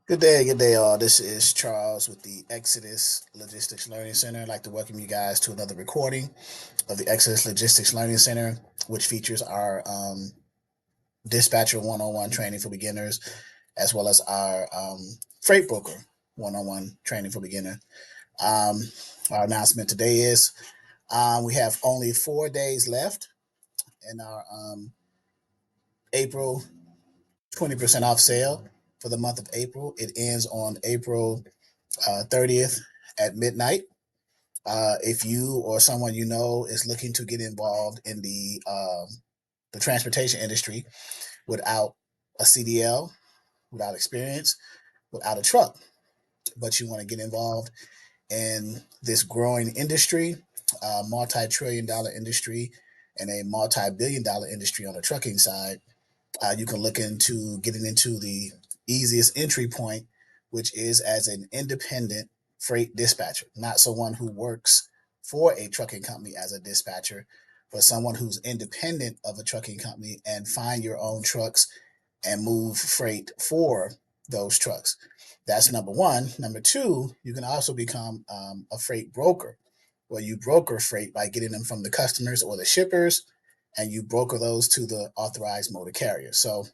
Good day, all. This is Charles with the Exodus Logistics Learning Center. I'd like to welcome you guys to another recording of the Exodus Logistics Learning Center, which features our dispatcher one-on-one training for beginners, as well as our freight broker one-on-one training for beginners. Um, our announcement today is we have only 4 days left in our April 20% off sale for the month of April. It ends on April 30th at midnight. If you or someone you know is looking to get involved in the transportation industry without a CDL, without experience, without a truck, but you want to get involved in this growing industry, multi-trillion-dollar industry, and a multi-billion-dollar industry on the trucking side, you can look into getting into the easiest entry point, which is as an independent freight dispatcher, not someone who works for a trucking company as a dispatcher, but someone who's independent of a trucking company and find your own trucks and move freight for those trucks. That's number one. Number two, you can also become a freight broker, where you broker freight by getting them from the customers or the shippers, and you broker those to the authorized motor carrier. So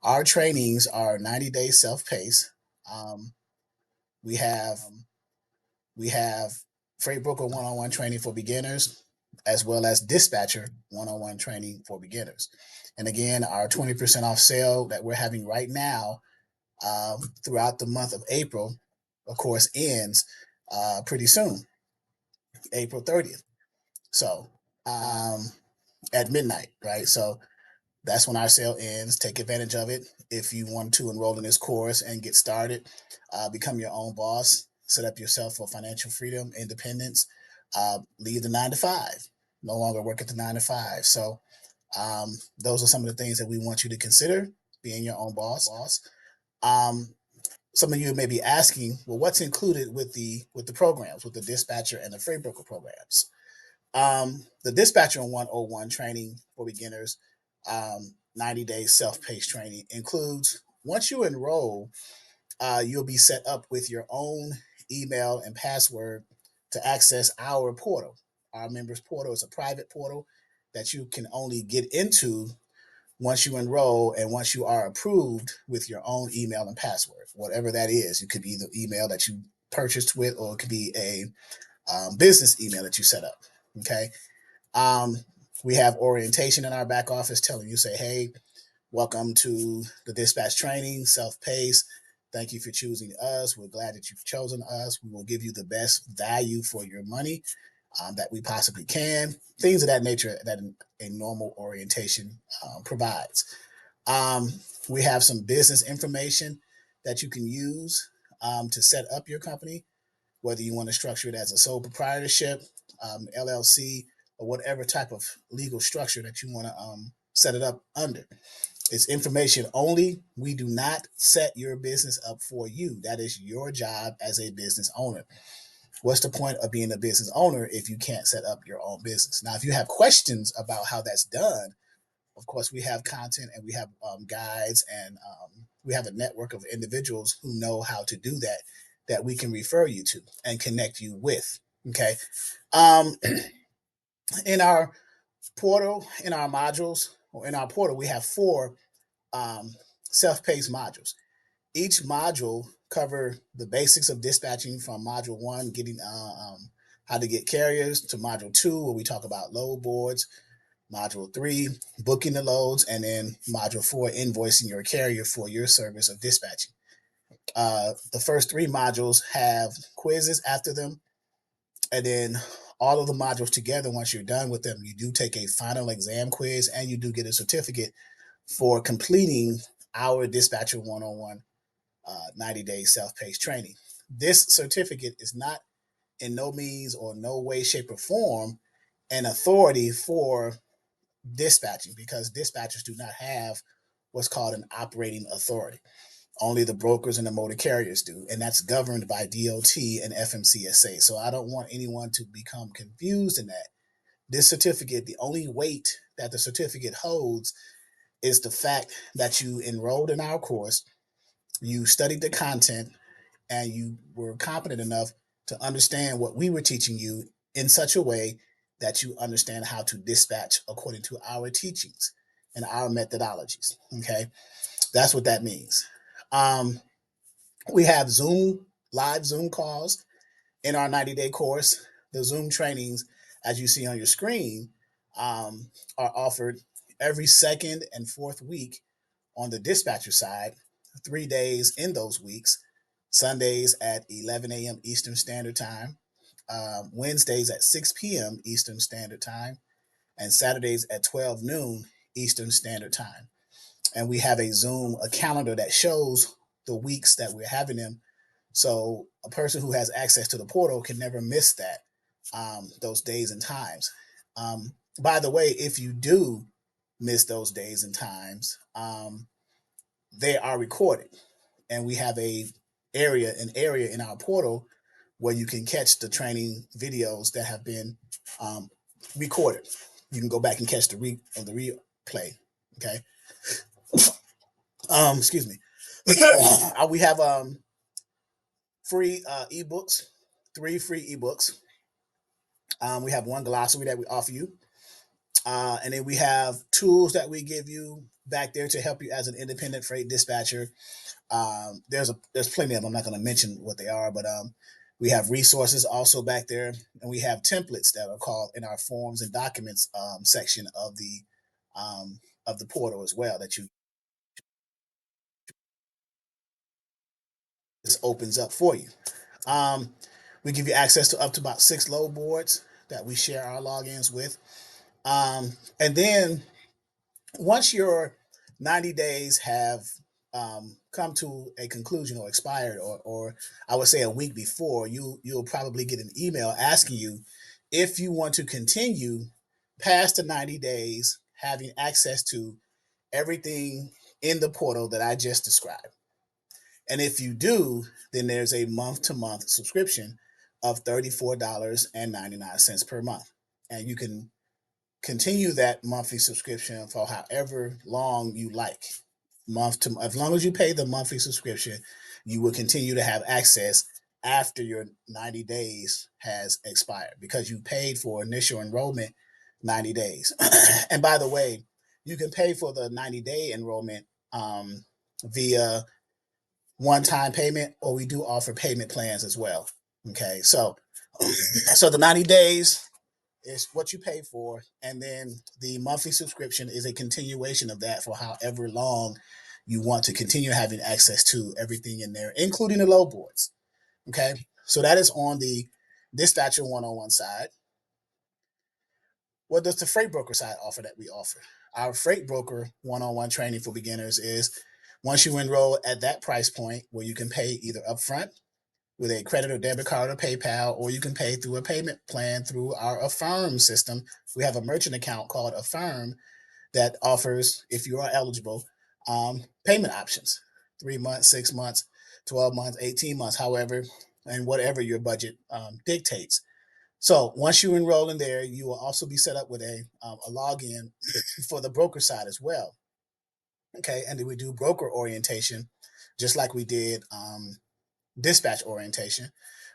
our trainings are 90 days self-paced. Um, we have we have freight broker one-on-one training for beginners, as well as dispatcher one-on-one training for beginners. And again, our 20% off sale that we're having right now throughout the month of April, of course, ends pretty soon, April 30th. So at midnight, right? So that's when our sale ends. Take advantage of it. If you want to enroll in this course and get started, become your own boss, set up yourself for financial freedom, independence, leave the 9 to 5, no longer work at the 9 to 5. So those are some of the things that we want you to consider being your own boss. Um, some of you may be asking, well, what's included with the programs, with the dispatcher and the freight broker programs? The dispatcher 101 training for beginners, 90 days self-paced training includes, once you enroll, you'll be set up with your own email and password to access our portal. Our members portal is a private portal that you can only get into once you enroll and once you are approved with your own email and password, whatever that is. It could be the email that you purchased with, or it could be a business email that you set up. Okay. Um, we have orientation in our back office telling you, say, hey, welcome to the dispatch training, self-paced. Thank you for choosing us. We're glad that you've chosen us. We will give you the best value for your money that we possibly can. Things of that nature that a normal orientation provides. Um, we have some business information that you can use to set up your company, whether you want to structure it as a sole proprietorship, LLC, or whatever type of legal structure that you want to set it up under. It's information only. We do not set your business up for you. That is your job as a business owner. What's the point of being a business owner if you can't set up your own business? Now, if you have questions about how that's done, of course, we have content and we have guides, and we have a network of individuals who know how to do that, that we can refer you to and connect you with. Okay. Um, in our portal, in our modules, or in our portal, we have four self-paced modules. Each module cover the basics of dispatching, from module one, getting how to get carriers, to module two, where we talk about load boards, module three, booking the loads, and then module four, invoicing your carrier for your service of dispatching. The first three modules have quizzes after them, and then all of the modules together, once you're done with them, you do take a final exam quiz, and you do get a certificate for completing our dispatcher one-on-one 90 days self-paced training. This certificate is not in no means or no way, shape, or form an authority for dispatching, because dispatchers do not have what's called an operating authority. Only the brokers and the motor carriers do, and that's governed by DOT and FMCSA. So I don't want anyone to become confused in that. This certificate, the only weight that the certificate holds is the fact that you enrolled in our course, you studied the content, and you were competent enough to understand what we were teaching you in such a way that you understand how to dispatch according to our teachings and our methodologies. Okay, that's what that means. Um, we have live Zoom calls in our 90-day course. The Zoom trainings, as you see on your screen, are offered every second and fourth week on the dispatcher side, 3 days in those weeks, Sundays at 11 a.m. Eastern Standard Time, Wednesdays at 6 p.m. Eastern Standard Time, and Saturdays at 12 noon Eastern Standard Time. And we have a calendar that shows the weeks that we're having them. So a person who has access to the portal can never miss those days and times. By the way, if you do miss those days and times, they are recorded, and we have an area in our portal where you can catch the training videos that have been um, recorded. You can go back and catch the replay. Okay. Excuse me. We have free ebooks, 3 free ebooks. We have one glossary that we offer you, and then we have tools that we give you back there to help you as an independent freight dispatcher. There's plenty of them. I'm not going to mention what they are, but we have resources also back there, and we have templates that are called in our forms and documents section of the portal as well. That you This opens up for you. Um, we give you access to up to about 6 load boards that we share our logins with, and then once your 90 days have come to a conclusion or expired, or I would say a week before, you'll probably get an email asking you if you want to continue past the 90 days having access to everything in the portal that I just described. And if you do, then there's a month to month subscription of $34.99 per month. And you can continue that monthly subscription for however long you like. As long as you pay the monthly subscription, you will continue to have access after your 90 days has expired because you paid for initial enrollment 90 days. And by the way, you can pay for the 90-day enrollment via one-time payment, or we do offer payment plans as well. Okay, so the 90 days is what you pay for, and then the monthly subscription is a continuation of that for however long you want to continue having access to everything in there, including the load boards. Okay, so that is on the Dispatcher 101 side. What does the freight broker side offer that we offer? Our freight broker one-on-one training for beginners is once you enroll at that price point where you can pay either upfront with a credit or debit card or PayPal, or you can pay through a payment plan through our Affirm system. We have a merchant account called Affirm that offers, if you are eligible, payment options: 3 months, 6 months, 12 months, 18 months, however, and whatever your budget dictates. So once you enroll in there, you will also be set up with a login for the broker side as well. Okay, and then we do broker orientation, just like we did dispatch orientation.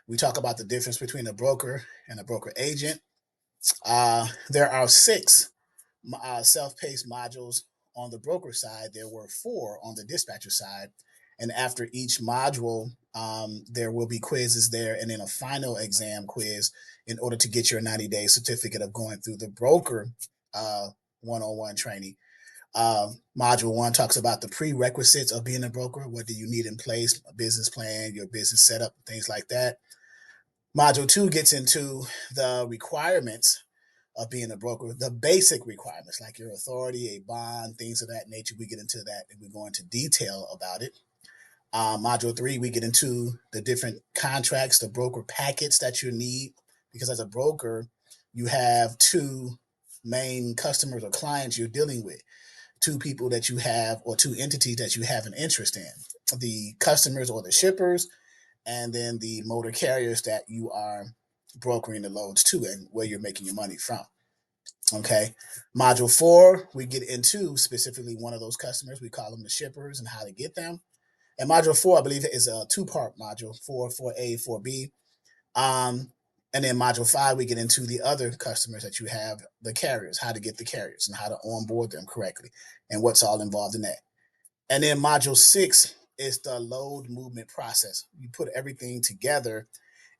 We talk about the difference between a broker and a broker agent. There are 6 self-paced modules on the broker side. There were 4 on the dispatcher side. And after each module, there will be quizzes there and then a final exam quiz in order to get your 90-day certificate of going through the broker uh, 101 training. Module 1 talks about the prerequisites of being a broker. What do you need in place? A business plan, your business setup, things like that. Module 2 gets into the requirements of being a broker, the basic requirements like your authority, a bond, things of that nature. We get into that and we go into detail about it. Module 3, we get into the different contracts, the broker packets that you need, because as a broker, you have 2 main customers or clients you're dealing with, 2 people that you have, or 2 entities that you have an interest in: the customers or the shippers, and then the motor carriers that you are brokering the loads to and where you're making your money from. Okay. Module 4, we get into specifically one of those customers. We call them the shippers and how to get them. And module 4, I believe, is a two-part module, 4A, 4B. And then module 5, we get into the other customers that you have, the carriers, how to get the carriers and how to onboard them correctly and what's all involved in that. And then module 6 is the load movement process. You put everything together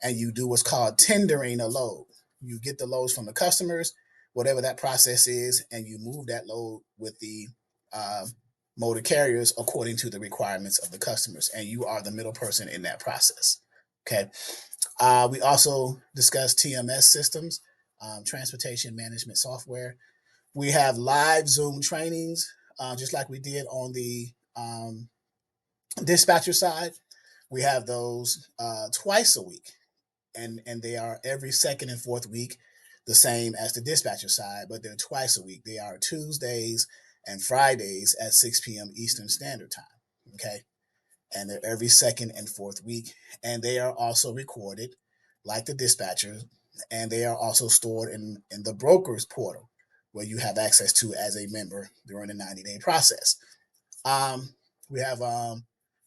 and you do what's called tendering a load. You get the loads from the customers, whatever that process is, and you move that load with the uh, motor carriers according to the requirements of the customers. And you are the middle person in that process. Okay. We also discuss TMS systems, transportation management software. We have live Zoom trainings, just like we did on the dispatcher side. We have those twice a week, and they are every second and fourth week, the same as the dispatcher side, but they're twice a week. They are Tuesdays and Fridays at 6 p.m. Eastern Standard Time. Okay. And they're every second and fourth week. And they are also recorded like the dispatchers. And they are also stored in the broker's portal where you have access to as a member during the 90-day process. Um, we have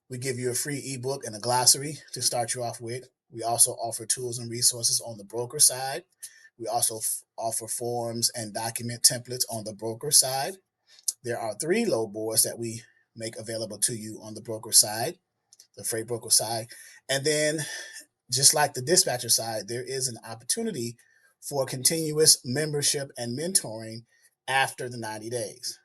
we give you a free ebook and a glossary to start you off with. We also offer tools and resources on the broker side. We also offer forms and document templates on the broker side. There are 3 load boards that we make available to you on the broker side, the freight broker side. And then, just like the dispatcher side, there is an opportunity for continuous membership and mentoring after the 90 days.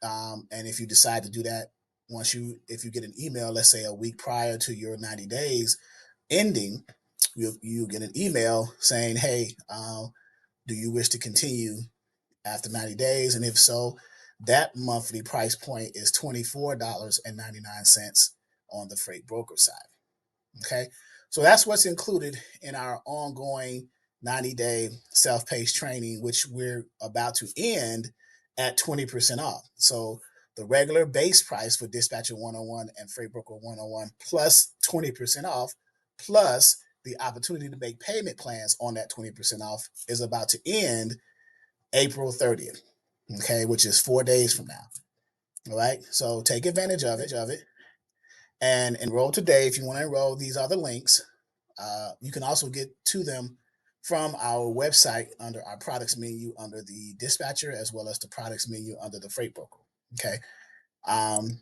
And if you decide to do that, if you get an email, let's say a week prior to your 90 days ending, you get an email saying, hey, do you wish to continue after 90 days? And if so, that monthly price point is $24.99 on the freight broker side. Okay. So that's what's included in our ongoing 90-day self-paced training, which we're about to end at 20% off. So the regular base price for Dispatcher 101 and Freight Broker 101 plus 20% off, plus the opportunity to make payment plans on that 20% off, is about to end April 30th. Okay. Which is 4 days from now. All right. So take advantage of it and enroll today if you want to enroll. These are the links. You can also get to them from our website under our products menu under the dispatcher, as well as the products menu under the freight broker. Okay. Um,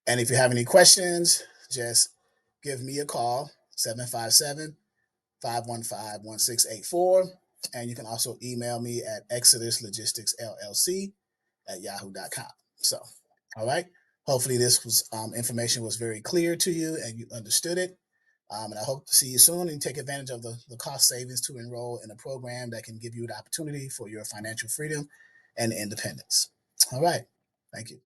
and if you have any questions, just give me a call, 757-515-1684. And you can also email me at Exodus Logistics LLC at yahoo.com. So, all right. Hopefully, this was information was very clear to you and you understood it. And I hope to see you soon and take advantage of the cost savings to enroll in a program that can give you the opportunity for your financial freedom and independence. All right. Thank you.